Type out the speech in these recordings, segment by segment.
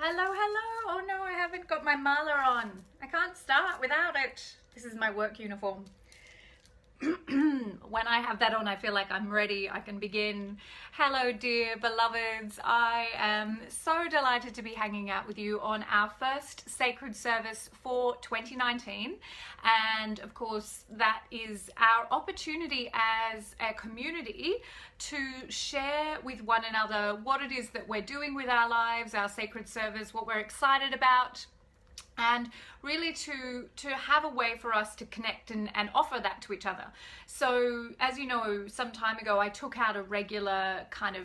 Hello, hello. Oh no, I haven't got my mala on. I can't start without it. This is my work uniform. When I have that on, I feel like I'm ready. I can begin. Hello, dear beloveds. I am so delighted to be hanging out with you on our first sacred service for 2019. And of course, that is our opportunity as a community to share with one another what it is that we're doing with our lives, our sacred service, what we're excited about, and really to have a way for us to connect and offer that to each other. So as you know, some time ago I took out a regular kind of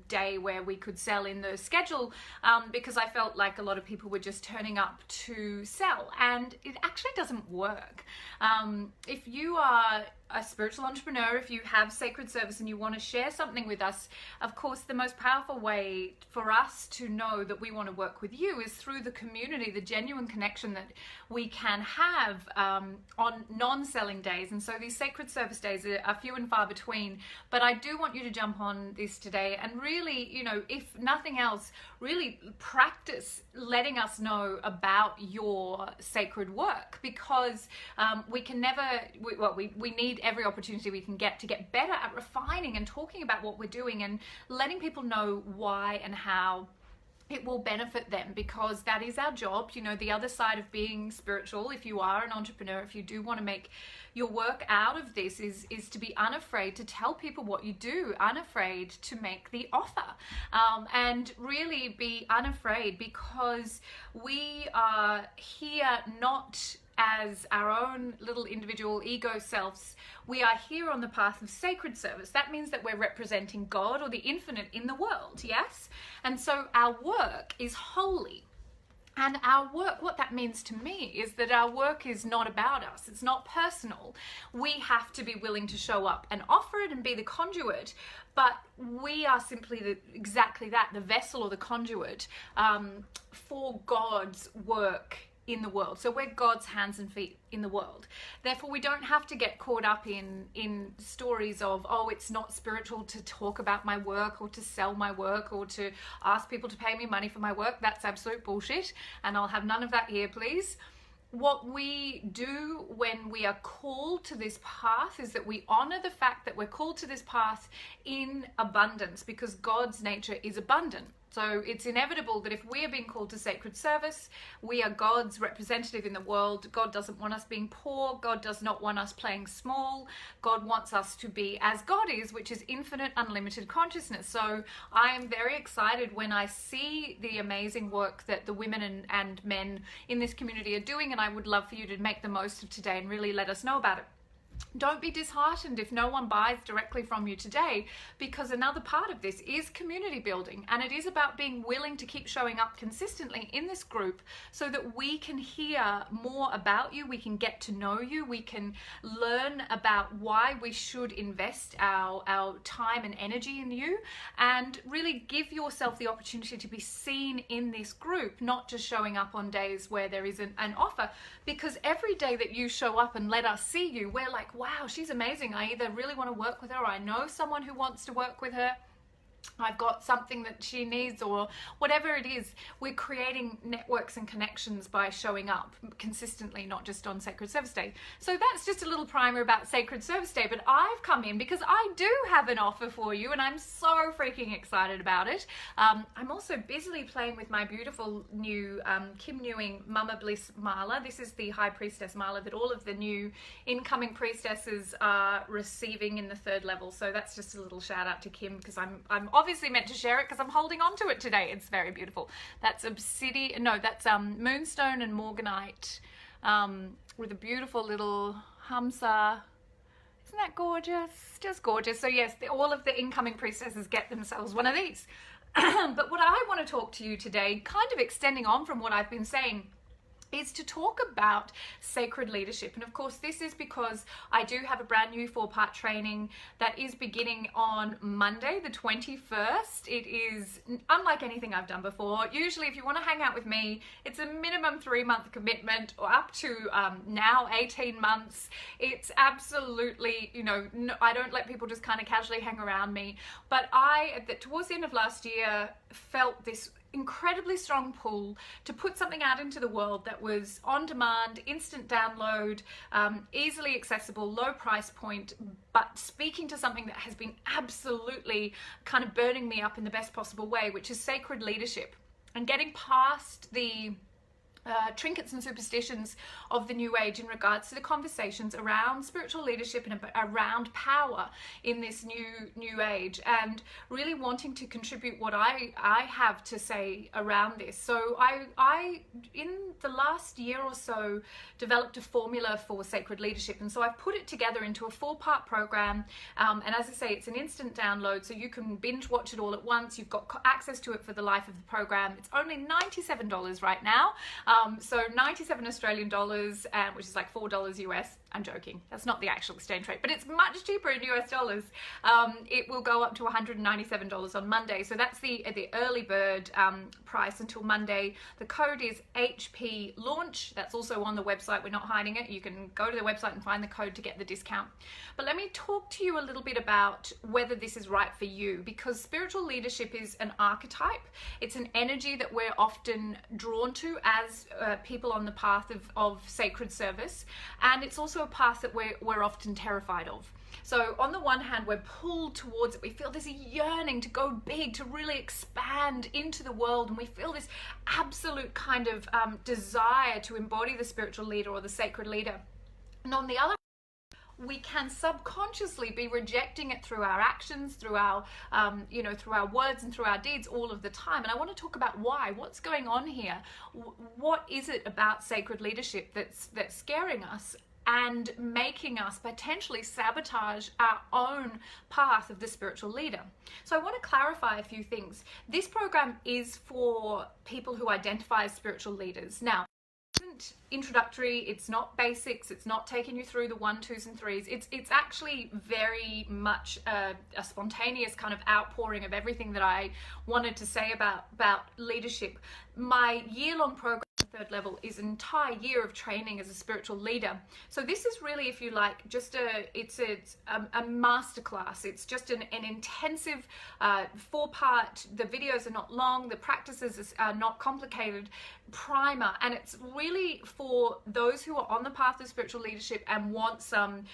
day where we could sell in the schedule because I felt like a lot of people were just turning up to sell, and it actually doesn't work. If you are a spiritual entrepreneur, if you have sacred service and you want to share something with us, of course the most powerful way for us to know that we want to work with you is through the community, the genuine connection that we can have on non-selling days. And so these sacred service days are few and far between, but I do want you to jump on this today and really, if nothing else, really practice letting us know about your sacred work, because we can never, we need every opportunity we can get to get better at refining and talking about what we're doing and letting people know why and how it will benefit them, because that is our job. The other side of being spiritual, if you are an entrepreneur, if you do want to make your work out of this, is to be unafraid to tell people what you do, unafraid to make the offer, and really be unafraid, because we are here not as our own little individual ego selves. We are here on the path of sacred service. That means that we're representing God or the infinite in the world, yes? And so our work is holy. And our work, what that means to me is that our work is not about us. It's not personal. We have to be willing to show up and offer it and be the conduit, but we are simply exactly that, the vessel or the conduit for God's work in the world. So we're God's hands and feet in the world. Therefore, we don't have to get caught up in stories of, oh, it's not spiritual to talk about my work or to sell my work or to ask people to pay me money for my work. That's absolute bullshit, and I'll have none of that here, please. What we do when we are called to this path is that we honor the fact that we're called to this path in abundance, because God's nature is abundant. So it's inevitable that if we are being called to sacred service, we are God's representative in the world. God doesn't want us being poor. God does not want us playing small. God wants us to be as God is, which is infinite, unlimited consciousness. So I am very excited when I see the amazing work that the women and men in this community are doing, and I would love for you to make the most of today and really let us know about it. Don't be disheartened if no one buys directly from you today, because another part of this is community building, and it is about being willing to keep showing up consistently in this group so that we can hear more about you, we can get to know you, we can learn about why we should invest our time and energy in you, and really give yourself the opportunity to be seen in this group, not just showing up on days where there isn't an offer. Because every day that you show up and let us see you, we're like, wow, she's amazing. I either really want to work with her, or I know someone who wants to work with her. I've got something that she needs, or whatever it is. We're creating networks and connections by showing up consistently, not just on Sacred Service Day. So that's just a little primer about Sacred Service Day, but I've come in because I do have an offer for you, and I'm so freaking excited about it. I'm also busily playing with my beautiful new Kim Newing Mama Bliss Mala. This is the High Priestess Mala that all of the new incoming priestesses are receiving in the 3rd level. So that's just a little shout out to Kim, because I'm obviously meant to share it because I'm holding on to it today. It's very beautiful. That's obsidian, no, that's moonstone and morganite with a beautiful little hamsa. Isn't that gorgeous? Just gorgeous. So yes, all of the incoming priestesses get themselves one of these. But what I want to talk to you today, kind of extending on from what I've been saying, is to talk about sacred leadership. And of course, this is because I do have a brand new 4-part training that is beginning on Monday, the 21st. It is unlike anything I've done before. Usually, if you want to hang out with me, it's a minimum 3-month commitment, or up to now 18 months. It's absolutely, I don't let people just kind of casually hang around me. But towards the end of last year, felt this incredibly strong pull to put something out into the world that was on demand, instant download, easily accessible, low price point, but speaking to something that has been absolutely kind of burning me up in the best possible way, which is sacred leadership, and getting past the trinkets and superstitions of the new age in regards to the conversations around spiritual leadership and around power in this new age, and really wanting to contribute what I have to say around this. So I in the last year or so developed a formula for sacred leadership, and so I've put it together into a 4-part program, and as I say, it's an instant download, so you can binge watch it all at once. You've got access to it for the life of the program. It's only $97 right now. So 97 Australian dollars, which is like $4 US. I'm joking, that's not the actual exchange rate, but it's much cheaper in US dollars. It will go up to $197 on Monday. So that's the early bird price until Monday. The code is HP launch. That's also on the website. We're not hiding it. You can go to the website and find the code to get the discount. But let me talk to you a little bit about whether this is right for you, because spiritual leadership is an archetype. It's an energy that we're often drawn to as people on the path of sacred service, and it's also a path that we're often terrified of. So on the one hand, we're pulled towards it. We feel this yearning to go big, to really expand into the world, and we feel this absolute kind of desire to embody the spiritual leader or the sacred leader. And on the other, we can subconsciously be rejecting it through our actions, through our through our words and through our deeds all of the time. And I want to talk about why. What's going on here? What is it about sacred leadership that's scaring us and making us potentially sabotage our own path of the spiritual leader? So I want to clarify a few things. This program is for people who identify as spiritual leaders. Now, isn't introductory, it's not basics, it's not taking you through the 1, 2s and 3s. It's actually very much a spontaneous kind of outpouring of everything that I wanted to say about leadership. My year-long program, third level, is an entire year of training as a spiritual leader. So this is really, if you like, just a masterclass. It's just an intensive 4-part. The videos are not long, the practices are not complicated, primer, and it's really for those who are on the path of spiritual leadership and want some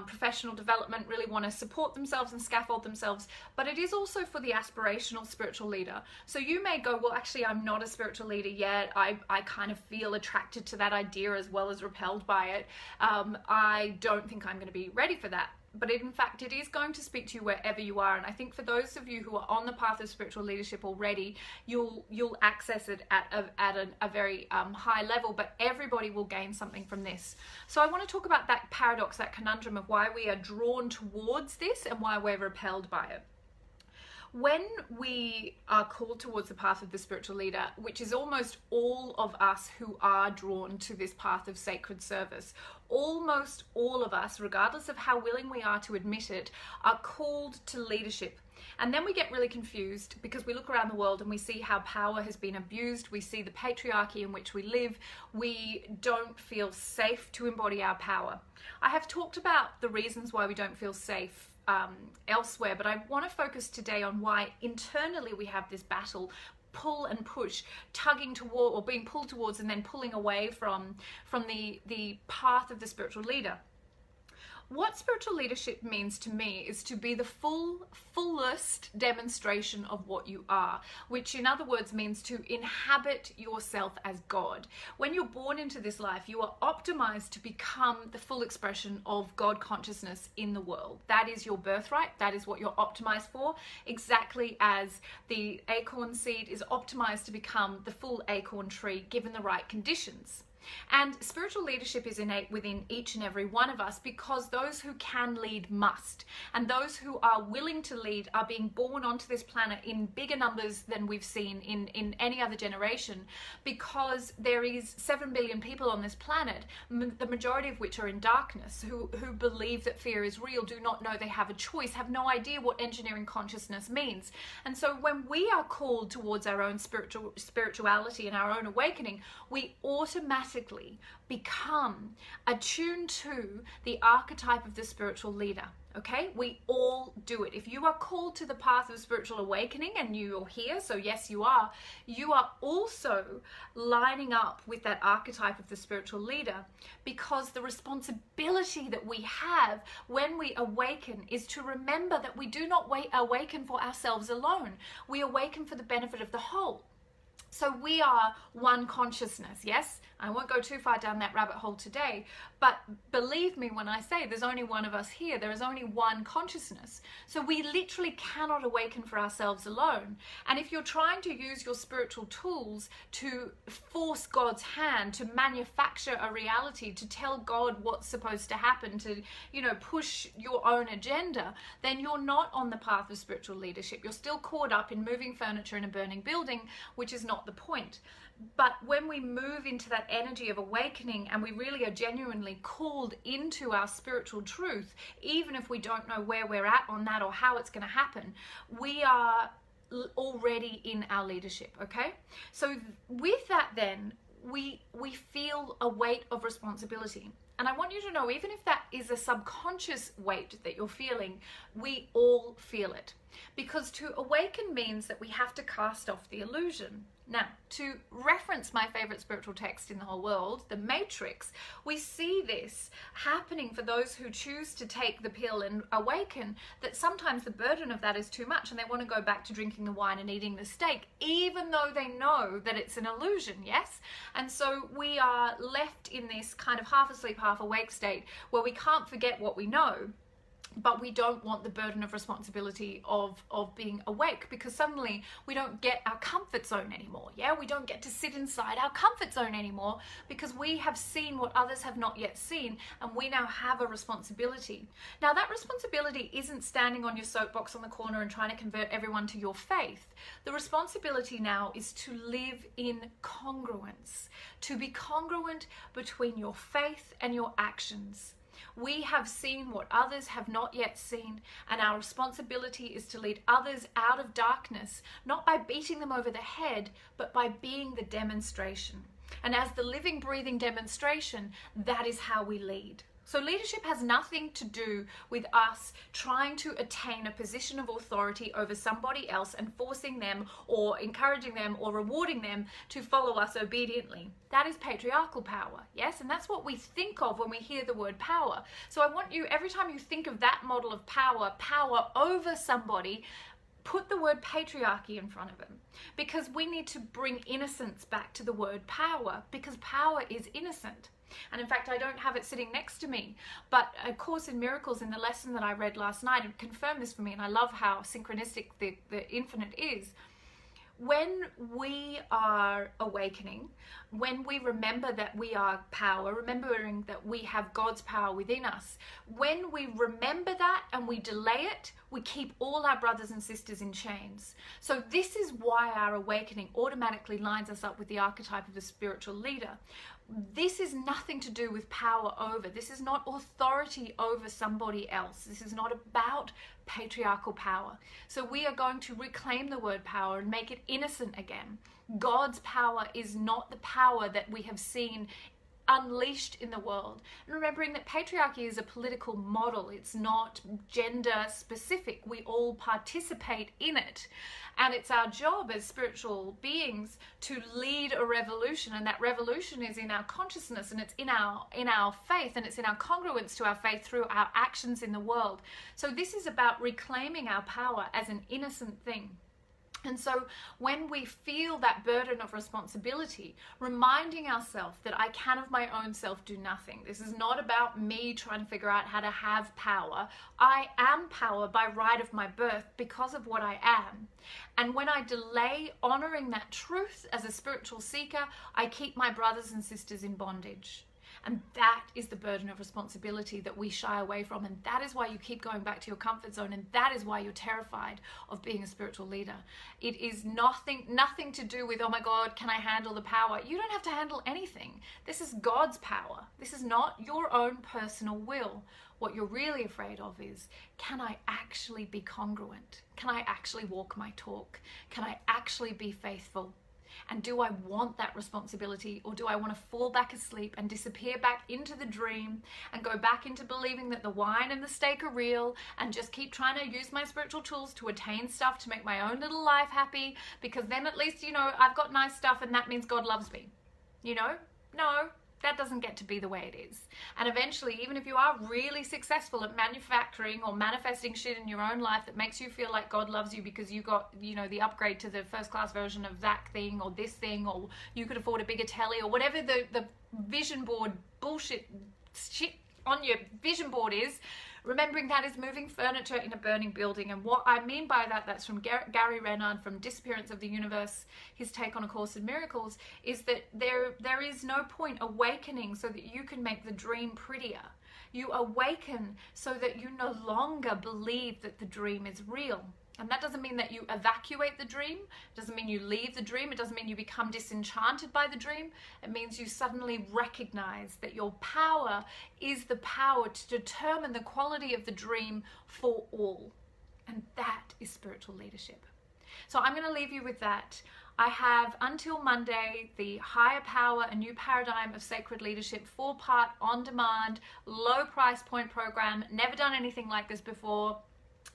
professional development, really want to support themselves and scaffold themselves. But it is also for the aspirational spiritual leader. So you may go, well, actually, I'm not a spiritual leader yet. I kind of feel attracted to that idea as well as repelled by it. I don't think I'm going to be ready for that. But in fact, it is going to speak to you wherever you are. And I think for those of you who are on the path of spiritual leadership already, you'll access it at a very high level, but everybody will gain something from this. So I want to talk about that paradox, that conundrum of why we are drawn towards this and why we're repelled by it. When we are called towards the path of the spiritual leader, which is almost all of us who are drawn to this path of sacred service, almost all of us, regardless of how willing we are to admit it, are called to leadership. And then we get really confused because we look around the world and we see how power has been abused. We see the patriarchy in which we live. We don't feel safe to embody our power. I have talked about the reasons why we don't feel safe elsewhere, but I want to focus today on why internally we have this battle, pull and push, tugging toward, or being pulled towards and then pulling away from the path of the spiritual leader. What spiritual leadership means to me is to be the fullest demonstration of what you are, which in other words means to inhabit yourself as God. When you're born into this life, you are optimized to become the full expression of God consciousness in the world. That is your birthright. That is what you're optimized for, exactly as the acorn seed is optimized to become the full acorn tree given the right conditions. And spiritual leadership is innate within each and every one of us, because those who can lead must. And those who are willing to lead are being born onto this planet in bigger numbers than we've seen in any other generation, because there is 7 billion people on this planet, the majority of which are in darkness, who believe that fear is real, do not know they have a choice, have no idea what engineering consciousness means. And so when we are called towards our own spirituality and our own awakening, we automatically become attuned to the archetype of the spiritual leader. Okay, we all do it. If you are called to the path of spiritual awakening and you're here, so yes, you are also lining up with that archetype of the spiritual leader, because the responsibility that we have when we awaken is to remember that we do not awaken for ourselves alone. We awaken for the benefit of the whole. So we are one consciousness, yes? I won't go too far down that rabbit hole today, but believe me when I say there's only one of us here. There is only one consciousness. So we literally cannot awaken for ourselves alone. And if you're trying to use your spiritual tools to force God's hand, to manufacture a reality, to tell God what's supposed to happen, to, push your own agenda, then you're not on the path of spiritual leadership. You're still caught up in moving furniture in a burning building, which is not the point. But when we move into that energy of awakening and we really are genuinely called into our spiritual truth, even if we don't know where we're at on that or how it's going to happen, we are already in our leadership, okay? So with that then, we feel a weight of responsibility. And I want you to know, even if that is a subconscious weight that you're feeling, we all feel it. Because to awaken means that we have to cast off the illusion. Now, to reference my favorite spiritual text in the whole world, The Matrix, we see this happening for those who choose to take the pill and awaken, that sometimes the burden of that is too much and they want to go back to drinking the wine and eating the steak, even though they know that it's an illusion, yes? And so we are left in this kind of half asleep, half awake state where we can't forget what we know, but we don't want the burden of responsibility of being awake, because suddenly we don't get our comfort zone anymore. Yeah, we don't get to sit inside our comfort zone anymore because we have seen what others have not yet seen, and we now have a responsibility. Now that responsibility isn't standing on your soapbox on the corner and trying to convert everyone to your faith. The responsibility now is to live in congruence, to be congruent between your faith and your actions. We have seen what others have not yet seen, and our responsibility is to lead others out of darkness, not by beating them over the head, but by being the demonstration. And as the living, breathing demonstration, that is how we lead. So leadership has nothing to do with us trying to attain a position of authority over somebody else and forcing them or encouraging them or rewarding them to follow us obediently. That is patriarchal power, yes? And that's what we think of when we hear the word power. So I want you, every time you think of that model of power, power over somebody, put the word patriarchy in front of it, because we need to bring innocence back to the word power, because power is innocent. And in fact, I don't have it sitting next to me, but A Course in Miracles, in the lesson that I read last night, it confirmed this for me, and I love how synchronistic the infinite is. When we are awakening, when we remember that we are power, remembering that we have God's power within us, when we remember that and we delay it, we keep all our brothers and sisters in chains. So this is why our awakening automatically lines us up with the archetype of the spiritual leader. This is nothing to do with power over. This is not authority over somebody else. This is not about patriarchal power. So we are going to reclaim the word power and make it innocent again. God's power is not the power that we have seen unleashed in the world. And remembering that patriarchy is a political model. It's not gender specific. We all participate in it. And it's our job as spiritual beings to lead a revolution, and that revolution is in our consciousness, and it's in our faith, and it's in our congruence to our faith through our actions in the world. So this is about reclaiming our power as an innocent thing. And so when we feel that burden of responsibility, reminding ourselves that I can of my own self do nothing. This is not about me trying to figure out how to have power. I am power by right of my birth because of what I am. And when I delay honoring that truth as a spiritual seeker, I keep my brothers and sisters in bondage. And that is the burden of responsibility that we shy away from. And that is why you keep going back to your comfort zone. And that is why you're terrified of being a spiritual leader. It is nothing to do with, oh my God, can I handle the power? You don't have to handle anything. This is God's power. This is not your own personal will. What you're really afraid of is, can I actually be congruent? Can I actually walk my talk? Can I actually be faithful? And do I want that responsibility, or do I want to fall back asleep and disappear back into the dream and go back into believing that the wine and the steak are real and just keep trying to use my spiritual tools to attain stuff to make my own little life happy, because then at least, you know, I've got nice stuff and that means God loves me, you know? No. That doesn't get to be the way it is. And eventually, even if you are really successful at manufacturing or manifesting shit in your own life that makes you feel like God loves you because you got, you know, the upgrade to the first class version of that thing or this thing, or you could afford a bigger telly, or whatever the vision board bullshit shit on your vision board is, remembering that is moving furniture in a burning building. And what I mean by that, that's from Gary Renard from Disappearance of the Universe, his take on A Course in Miracles, is that there is no point awakening so that you can make the dream prettier. You awaken so that you no longer believe that the dream is real. And that doesn't mean that you evacuate the dream. It doesn't mean you leave the dream. It doesn't mean you become disenchanted by the dream. It means you suddenly recognize that your power is the power to determine the quality of the dream for all. And that is spiritual leadership. So I'm going to leave you with that. I have until Monday the Higher Power, a New Paradigm of Sacred Leadership 4-part on-demand, low price point program. Never done anything like this before.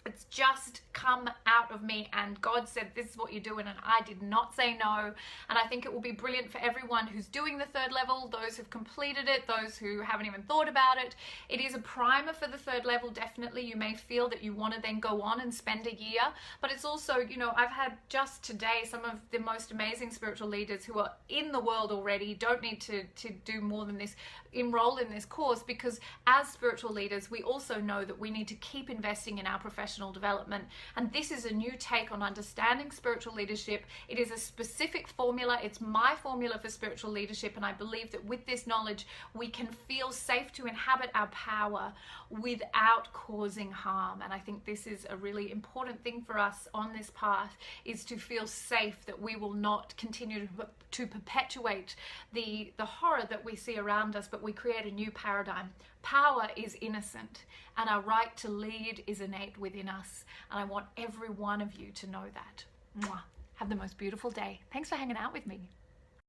It's just come out of me, and God said, this is what you're doing, and I did not say no. And I think it will be brilliant for everyone who's doing the 3rd level, those who've completed it, those who haven't even thought about it. It is a primer for the 3rd level, definitely. You may feel that you want to then go on and spend a year, but it's also, you know, I've had just today some of the most amazing spiritual leaders who are in the world already, don't need to do more than this, enroll in this course, because as spiritual leaders, we also know that we need to keep investing in our professional development. And this is a new take on understanding spiritual leadership. It is a specific formula. It's my formula for spiritual leadership. And I believe that with this knowledge, we can feel safe to inhabit our power without causing harm. And I think this is a really important thing for us on this path, is to feel safe that we will not continue to perpetuate the horror that we see around us, but we create a new paradigm. Power is innocent, and our right to lead is innate within us. And I want every one of you to know that. Mwah. Have the most beautiful day. Thanks for hanging out with me.